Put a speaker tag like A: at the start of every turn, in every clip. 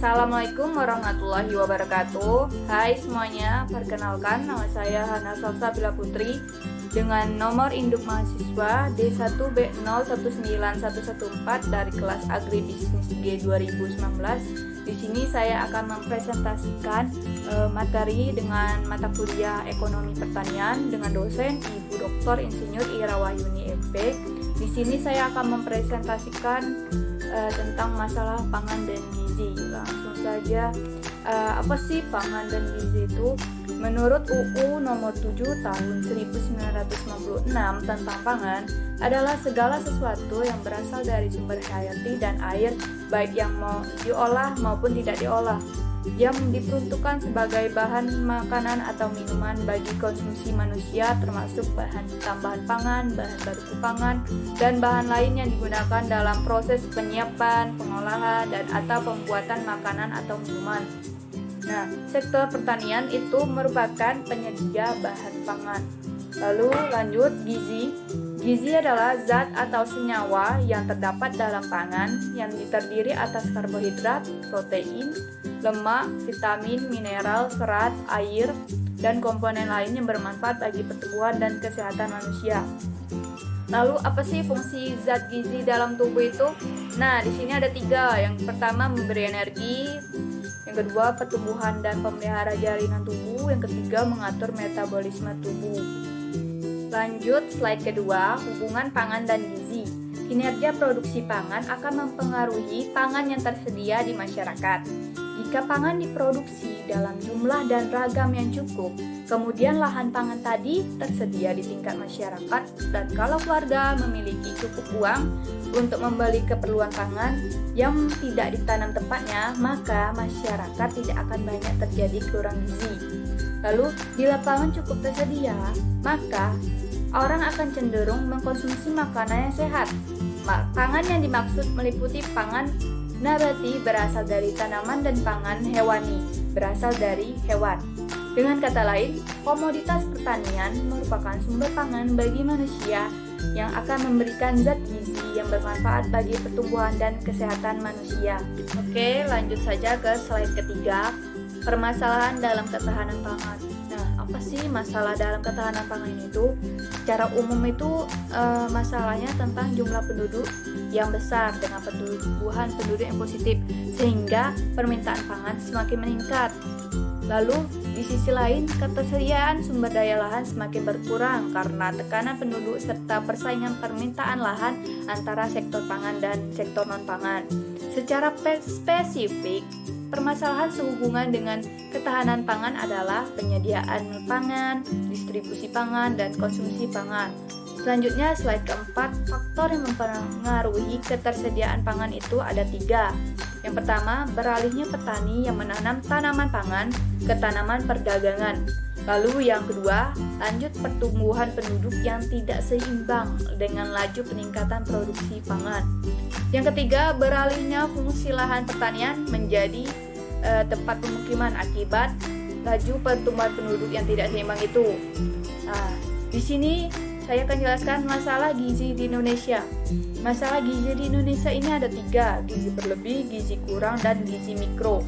A: Assalamualaikum warahmatullahi wabarakatuh. Hai semuanya, perkenalkan nama saya Hana Salsabila Putri dengan nomor induk mahasiswa D1B019114 dari kelas Agribisnis G 2019. Di sini saya akan mempresentasikan materi dengan mata kuliah Ekonomi Pertanian dengan dosen Ibu Dr. Insinyur Ira Wahyuni MP. Di sini saya akan mempresentasikan tentang masalah pangan dan gizi. Langsung saja, apa sih pangan dan gizi itu? Menurut UU nomor 7 tahun 1996 tentang pangan adalah segala sesuatu yang berasal dari sumber hayati dan air, baik yang mau diolah maupun tidak diolah, yang diperuntukkan sebagai bahan makanan atau minuman bagi konsumsi manusia, termasuk bahan tambahan pangan, bahan baku pangan, dan bahan lain yang digunakan dalam proses penyiapan, pengolahan, dan atau pembuatan makanan atau minuman. Nah, sektor pertanian itu merupakan penyedia bahan pangan. Lalu lanjut, gizi. Gizi adalah zat atau senyawa yang terdapat dalam pangan yang terdiri atas karbohidrat, protein, lemak, vitamin, mineral, serat, air, dan komponen lain yang bermanfaat bagi pertumbuhan dan kesehatan manusia. Lalu apa sih fungsi zat gizi dalam tubuh itu? Nah, di sini ada 3. Yang pertama memberi energi, yang kedua pertumbuhan dan pemelihara jaringan tubuh, yang ketiga mengatur metabolisme tubuh. Lanjut slide kedua, hubungan pangan dan gizi. Kinerja produksi pangan akan mempengaruhi pangan yang tersedia di masyarakat. Jika pangan diproduksi dalam jumlah dan ragam yang cukup, kemudian lahan pangan tadi tersedia di tingkat masyarakat, dan kalau keluarga memiliki cukup uang untuk membeli keperluan pangan yang tidak ditanam tepatnya, maka masyarakat tidak akan banyak terjadi kurang gizi. Lalu, bila pangan cukup tersedia, maka orang akan cenderung mengkonsumsi makanan yang sehat. Pangan yang dimaksud meliputi pangan nabati berasal dari tanaman dan pangan hewani berasal dari hewan. Dengan kata lain, komoditas pertanian merupakan sumber pangan bagi manusia yang akan memberikan zat gizi yang bermanfaat bagi pertumbuhan dan kesehatan manusia. Oke, lanjut saja ke slide ketiga, permasalahan dalam ketahanan pangan. Nah, apa sih masalah dalam ketahanan pangan itu? Secara umum itu masalahnya tentang jumlah penduduk yang besar dengan pertumbuhan penduduk yang positif, sehingga permintaan pangan semakin meningkat. Lalu di sisi lain, ketersediaan sumber daya lahan semakin berkurang karena tekanan penduduk serta persaingan permintaan lahan antara sektor pangan dan sektor non-pangan. Secara spesifik, permasalahan sehubungan dengan ketahanan pangan adalah penyediaan pangan, distribusi pangan, dan konsumsi pangan. Selanjutnya, slide keempat, faktor yang mempengaruhi ketersediaan pangan itu ada 3. Yang pertama, beralihnya petani yang menanam tanaman pangan ke tanaman perdagangan. Lalu yang kedua, lanjut pertumbuhan penduduk yang tidak seimbang dengan laju peningkatan produksi pangan. Yang ketiga, beralihnya fungsi lahan pertanian menjadi tempat pemukiman akibat laju pertumbuhan penduduk yang tidak seimbang itu. Nah, di sini saya akan jelaskan masalah gizi di Indonesia. Masalah gizi di Indonesia ini ada 3, gizi berlebih, gizi kurang, dan gizi mikro.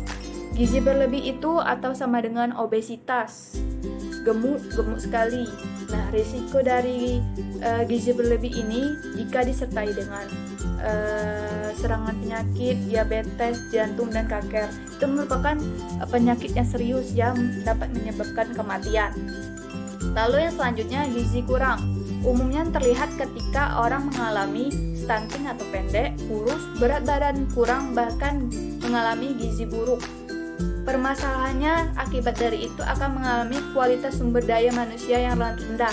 A: Gizi berlebih itu atau sama dengan obesitas, gemuk sekali. Nah, risiko dari gizi berlebih ini jika disertai dengan serangan penyakit, diabetes, jantung, dan kanker, itu merupakan penyakit yang serius yang dapat menyebabkan kematian. Lalu yang selanjutnya, gizi kurang. Umumnya terlihat ketika orang mengalami stunting atau pendek, kurus, berat badan kurang, bahkan mengalami gizi buruk. Permasalahannya akibat dari itu akan mengalami kualitas sumber daya manusia yang rendah,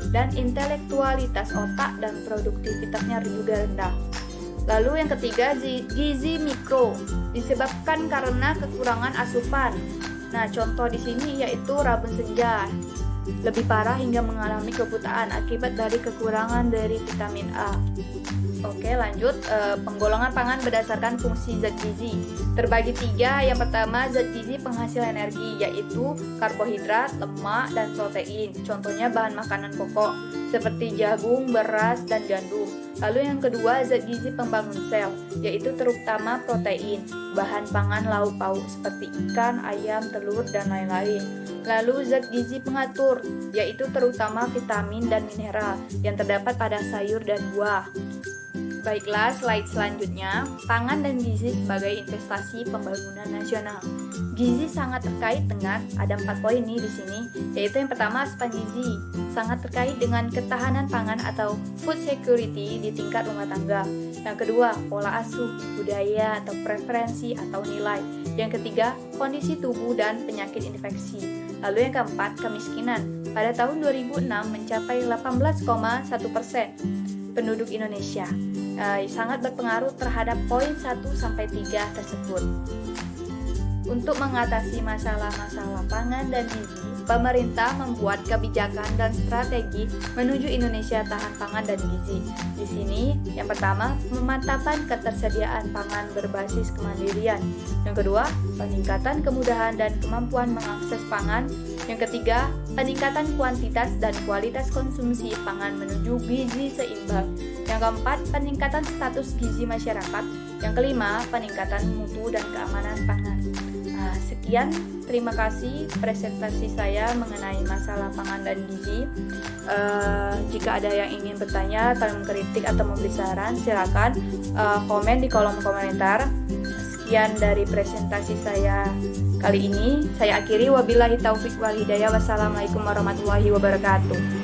A: dan intelektualitas otak dan produktivitasnya juga rendah. Lalu yang ketiga, gizi mikro, disebabkan karena kekurangan asupan. Nah, contoh di sini yaitu rabun senja. Lebih parah hingga mengalami kebutaan akibat dari kekurangan dari vitamin A. Oke, lanjut, penggolongan pangan berdasarkan fungsi zat gizi. Terbagi 3, yang pertama zat gizi penghasil energi, yaitu karbohidrat, lemak, dan protein. Contohnya bahan makanan pokok, seperti jagung, beras, dan gandum. Lalu yang kedua, zat gizi pembangun sel, yaitu terutama protein, bahan pangan lauk pauk seperti ikan, ayam, telur, dan lain-lain. Lalu zat gizi pengatur, yaitu terutama vitamin dan mineral yang terdapat pada sayur dan buah. Baiklah, slide selanjutnya, pangan dan gizi sebagai investasi pembangunan nasional. Gizi sangat terkait dengan, ada 4 poin nih di sini, yaitu yang pertama asupan gizi, sangat terkait dengan ketahanan pangan atau food security di tingkat rumah tangga. Yang kedua, pola asuh, budaya atau preferensi atau nilai. Yang ketiga, kondisi tubuh dan penyakit infeksi. Lalu yang keempat, kemiskinan. Pada tahun 2006 mencapai 18,1% penduduk Indonesia. Sangat berpengaruh terhadap poin 1-3 tersebut. Untuk mengatasi masalah-masalah pangan dan gizi, pemerintah membuat kebijakan dan strategi menuju Indonesia tahan pangan dan gizi. Di sini, yang pertama, memantapkan ketersediaan pangan berbasis kemandirian. Yang kedua, peningkatan kemudahan dan kemampuan mengakses pangan. Yang ketiga, peningkatan kuantitas dan kualitas konsumsi pangan menuju gizi seimbang. Yang keempat, peningkatan status gizi masyarakat. Yang kelima, peningkatan mutu dan keamanan pangan. Sekian, terima kasih presentasi saya mengenai masalah pangan dan gizi. Jika ada yang ingin bertanya atau mengkritik atau memberi saran, silakan komen di kolom komentar. Sekian dari presentasi saya kali ini. Saya akhiri, wabillahi taufik wal hidayah. Wassalamualaikum warahmatullahi wabarakatuh.